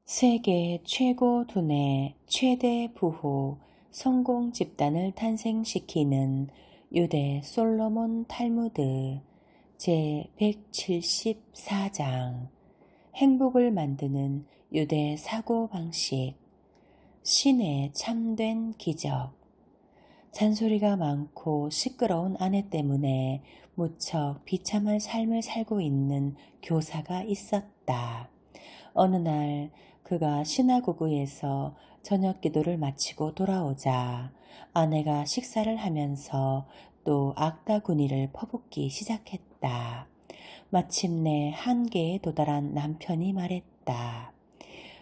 세계 최고 두뇌 최대 부호 성공 집단을 탄생시키는 유대 솔로몬 탈무드 제174장 행복을 만드는 유대 사고방식 신의 참된 기적 잔소리가 많고 시끄러운 아내 때문에 무척 비참한 삶을 살고 있는 교사가 있었다. 어느 날 그가 시나고그에서 저녁 기도를 마치고 돌아오자 아내가 식사를 하면서 또 악다구니를 퍼붓기 시작했다. 마침내 한계에 도달한 남편이 말했다.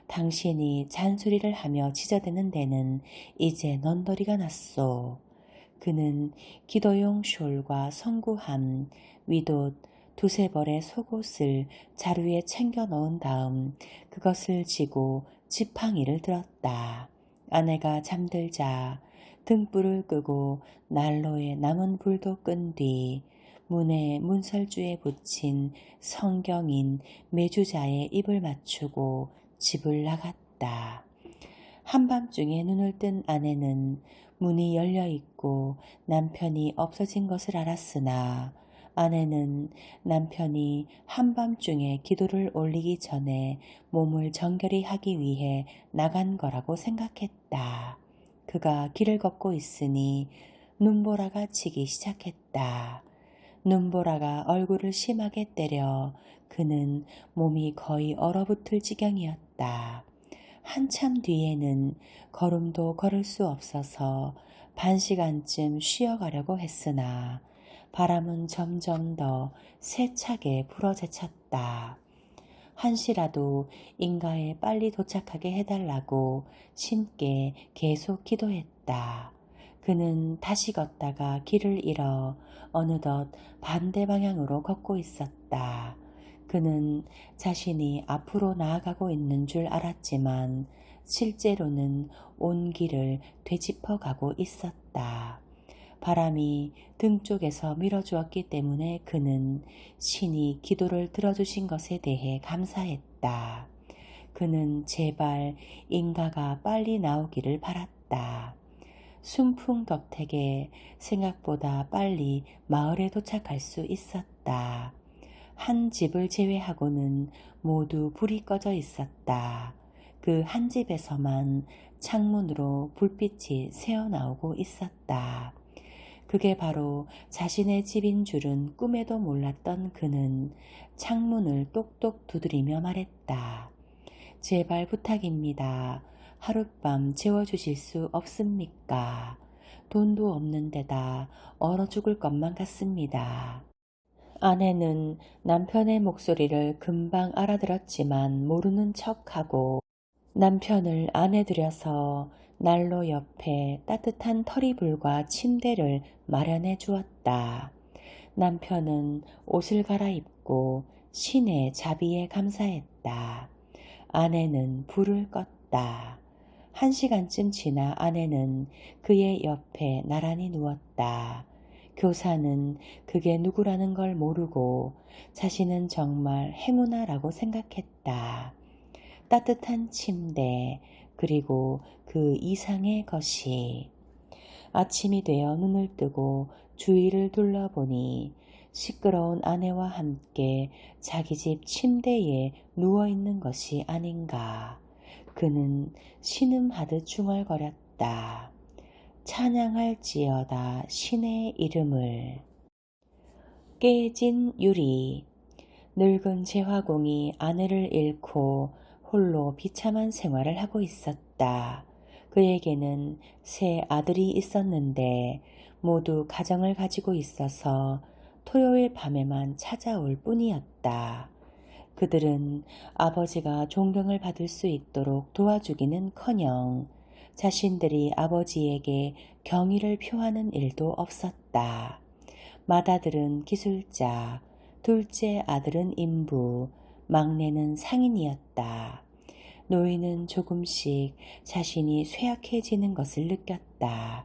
당신이 잔소리를 하며 짖어대는 데는 이제 넌더리가 났소. 그는 기도용 숄과 성구함, 윗옷, 두세 벌의 속옷을 자루에 챙겨 넣은 다음 그것을 지고 지팡이를 들었다. 아내가 잠들자 등불을 끄고 난로에 남은 불도 끈 뒤 문에 문설주에 붙인 성경인 메주자에 입을 맞추고 집을 나갔다. 한밤중에 눈을 뜬 아내는 문이 열려 있고 남편이 없어진 것을 알았으나 아내는 남편이 한밤중에 기도를 올리기 전에 몸을 정결히 하기 위해 나간 거라고 생각했다. 그가 길을 걷고 있으니 눈보라가 치기 시작했다. 눈보라가 얼굴을 심하게 때려 그는 몸이 거의 얼어붙을 지경이었다. 한참 뒤에는 걸음도 걸을 수 없어서 반 시간쯤 쉬어가려고 했으나 바람은 점점 더 세차게 불어제쳤다. 한시라도 인가에 빨리 도착하게 해달라고 신께 계속 기도했다. 그는 다시 걷다가 길을 잃어 어느덧 반대 방향으로 걷고 있었다. 그는 자신이 앞으로 나아가고 있는 줄 알았지만 실제로는 온 길을 되짚어 가고 있었다. 바람이 등 쪽에서 밀어주었기 때문에 그는 신이 기도를 들어주신 것에 대해 감사했다. 그는 제발 인가가 빨리 나오기를 바랐다. 순풍덕택에 생각보다 빨리 마을에 도착할 수 있었다. 한 집을 제외하고는 모두 불이 꺼져 있었다. 그 한 집에서만 창문으로 불빛이 새어나오고 있었다. 그게 바로 자신의 집인 줄은 꿈에도 몰랐던 그는 창문을 똑똑 두드리며 말했다. 제발 부탁입니다. 하룻밤 재워주실 수 없습니까? 돈도 없는 데다 얼어 죽을 것만 같습니다. 아내는 남편의 목소리를 금방 알아들었지만 모르는 척하고 남편을 안에 들여서 난로 옆에 따뜻한 터리불과 침대를 마련해 주었다. 남편은 옷을 갈아입고 신의 자비에 감사했다. 아내는 불을 껐다. 1시간쯤 지나 아내는 그의 옆에 나란히 누웠다. 교사는 그게 누구라는 걸 모르고 자신은 정말 행운아라고 생각했다. 따뜻한 침대 그리고 그 이상의 것이 아침이 되어 눈을 뜨고 주위를 둘러보니 시끄러운 아내와 함께 자기 집 침대에 누워있는 것이 아닌가. 그는 신음하듯 중얼거렸다. 찬양할지어다 신의 이름을. 깨진 유리. 늙은 재화공이 아내를 잃고 홀로 비참한 생활을 하고 있었다. 그에게는 세 아들이 있었는데 모두 가정을 가지고 있어서 토요일 밤에만 찾아올 뿐이었다. 그들은 아버지가 존경을 받을 수 있도록 도와주기는커녕 자신들이 아버지에게 경의를 표하는 일도 없었다. 맏아들은 기술자, 둘째 아들은 인부, 막내는 상인이었다. 노인은 조금씩 자신이 쇠약해지는 것을 느꼈다.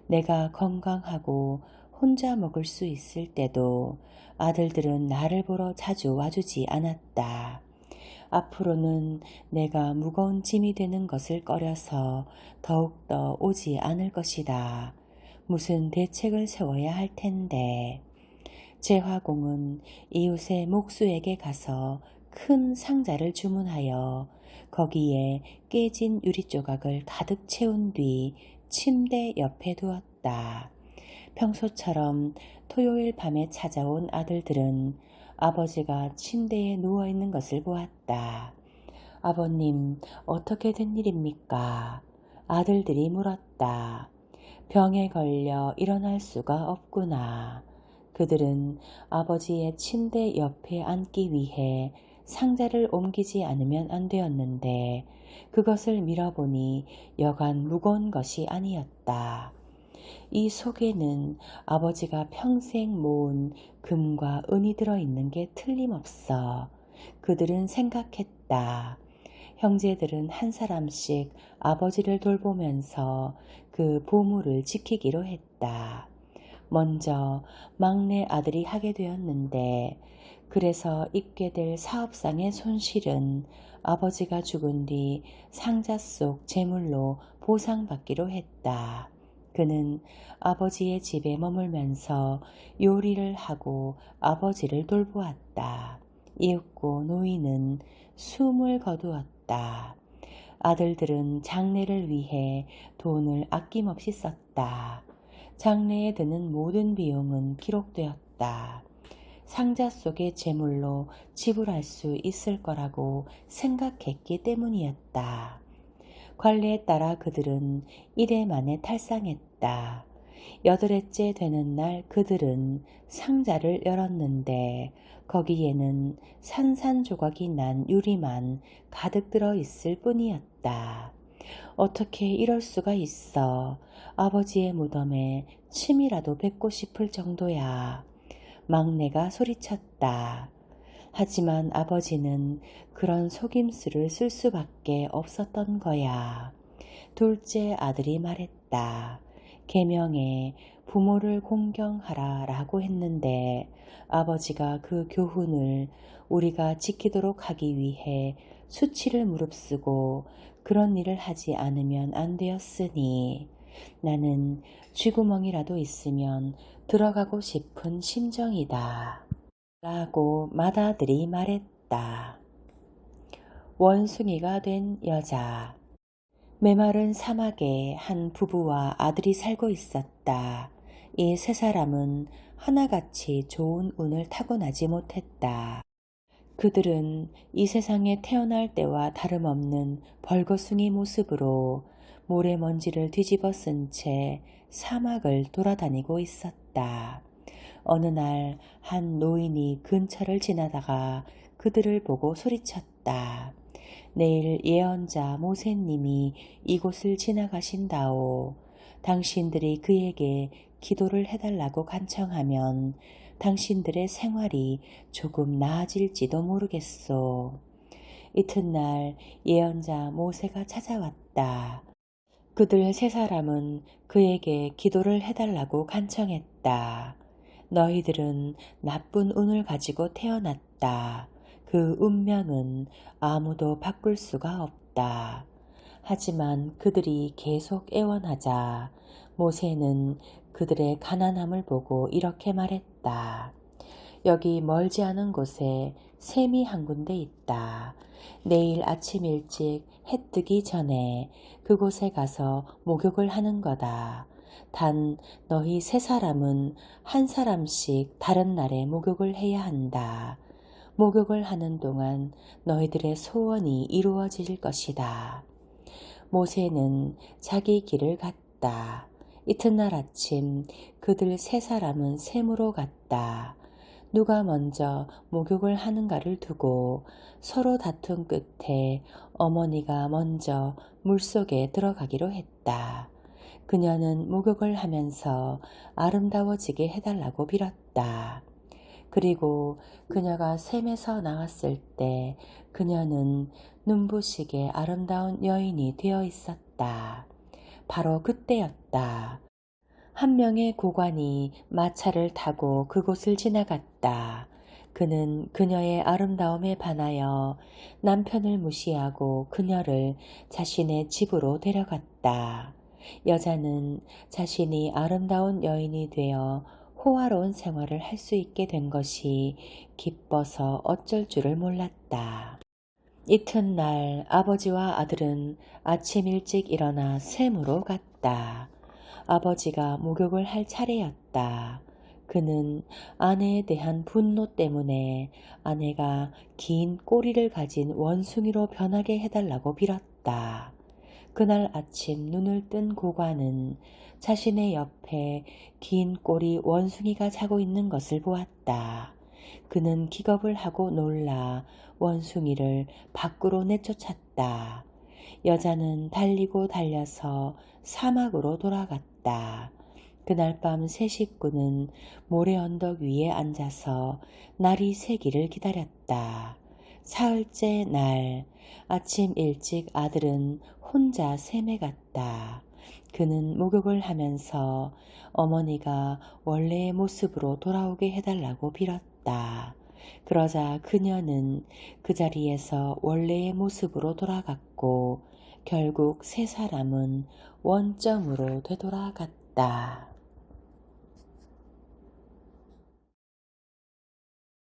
내가 건강하고 혼자 먹을 수 있을 때도 아들들은 나를 보러 자주 와주지 않았다. 앞으로는 내가 무거운 짐이 되는 것을 꺼려서 더욱더 오지 않을 것이다. 무슨 대책을 세워야 할 텐데. 제화공은 이웃의 목수에게 가서 큰 상자를 주문하여 거기에 깨진 유리 조각을 가득 채운 뒤 침대 옆에 두었다. 평소처럼 토요일 밤에 찾아온 아들들은 아버지가 침대에 누워있는 것을 보았다. 아버님, 어떻게 된 일입니까? 아들들이 물었다. 병에 걸려 일어날 수가 없구나. 그들은 아버지의 침대 옆에 앉기 위해 상자를 옮기지 않으면 안 되었는데 그것을 밀어보니 여간 무거운 것이 아니었다. 이 속에는 아버지가 평생 모은 금과 은이 들어있는 게 틀림없어. 그들은 생각했다. 형제들은 한 사람씩 아버지를 돌보면서 그 보물을 지키기로 했다. 먼저 막내 아들이 하게 되었는데 그래서 입게 될 사업상의 손실은 아버지가 죽은 뒤 상자 속 재물로 보상받기로 했다. 그는 아버지의 집에 머물면서 요리를 하고 아버지를 돌보았다. 이윽고 노인은 숨을 거두었다. 아들들은 장례를 위해 돈을 아낌없이 썼다. 장례에 드는 모든 비용은 기록되었다. 상자 속의 재물로 지불할 수 있을 거라고 생각했기 때문이었다. 관례에 따라 그들은 1회 만에 탈상했다. 8회째 되는 날 그들은 상자를 열었는데 거기에는 산산조각이 난 유리만 가득 들어 있을 뿐이었다. 어떻게 이럴 수가 있어. 아버지의 무덤에 침이라도 뱉고 싶을 정도야. 막내가 소리쳤다. 하지만 아버지는 그런 속임수를 쓸 수밖에 없었던 거야. 둘째 아들이 말했다. 계명에 부모를 공경하라 라고 했는데 아버지가 그 교훈을 우리가 지키도록 하기 위해 수치를 무릅쓰고 그런 일을 하지 않으면 안 되었으니 나는 쥐구멍이라도 있으면 들어가고 싶은 심정이다. 라고 맏아들이 말했다. 원숭이가 된 여자. 메마른 사막에 한 부부와 아들이 살고 있었다. 이 세 사람은 하나같이 좋은 운을 타고나지 못했다. 그들은 이 세상에 태어날 때와 다름없는 벌거숭이 모습으로 모래먼지를 뒤집어 쓴 채 사막을 돌아다니고 있었다. 어느 날 한 노인이 근처를 지나다가 그들을 보고 소리쳤다. 내일 예언자 모세님이 이곳을 지나가신다오. 당신들이 그에게 기도를 해달라고 간청하면 당신들의 생활이 조금 나아질지도 모르겠소. 이튿날 예언자 모세가 찾아왔다. 그들 세 사람은 그에게 기도를 해달라고 간청했다. 너희들은 나쁜 운을 가지고 태어났다. 그 운명은 아무도 바꿀 수가 없다. 하지만 그들이 계속 애원하자 모세는 그들의 가난함을 보고 이렇게 말했다. 여기 멀지 않은 곳에 샘이 한 군데 있다. 내일 아침 일찍 해 뜨기 전에 그곳에 가서 목욕을 하는 거다. 단 너희 세 사람은 한 사람씩 다른 날에 목욕을 해야 한다. 목욕을 하는 동안 너희들의 소원이 이루어질 것이다. 모세는 자기 길을 갔다. 이튿날 아침 그들 세 사람은 샘으로 갔다. 누가 먼저 목욕을 하는가를 두고 서로 다툰 끝에 어머니가 먼저 물속에 들어가기로 했다. 그녀는 목욕을 하면서 아름다워지게 해달라고 빌었다. 그리고 그녀가 샘에서 나왔을 때 그녀는 눈부시게 아름다운 여인이 되어 있었다. 바로 그때였다. 한 명의 고관이 마차를 타고 그곳을 지나갔다. 그는 그녀의 아름다움에 반하여 남편을 무시하고 그녀를 자신의 집으로 데려갔다. 여자는 자신이 아름다운 여인이 되어 호화로운 생활을 할 수 있게 된 것이 기뻐서 어쩔 줄을 몰랐다. 이튿날 아버지와 아들은 아침 일찍 일어나 샘으로 갔다. 아버지가 목욕을 할 차례였다. 그는 아내에 대한 분노 때문에 아내가 긴 꼬리를 가진 원숭이로 변하게 해달라고 빌었다. 그날 아침 눈을 뜬 고관은 자신의 옆에 긴 꼬리 원숭이가 자고 있는 것을 보았다. 그는 기겁을 하고 놀라 원숭이를 밖으로 내쫓았다. 여자는 달리고 달려서 사막으로 돌아갔다. 그날 밤 세 식구는 모래 언덕 위에 앉아서 날이 새기를 기다렸다. 사흘째 날 아침 일찍 아들은 혼자 샘에 갔다. 그는 목욕을 하면서 어머니가 원래의 모습으로 돌아오게 해달라고 빌었다. 그러자 그녀는 그 자리에서 원래의 모습으로 돌아갔고 결국 세 사람은 원점으로 되돌아갔다.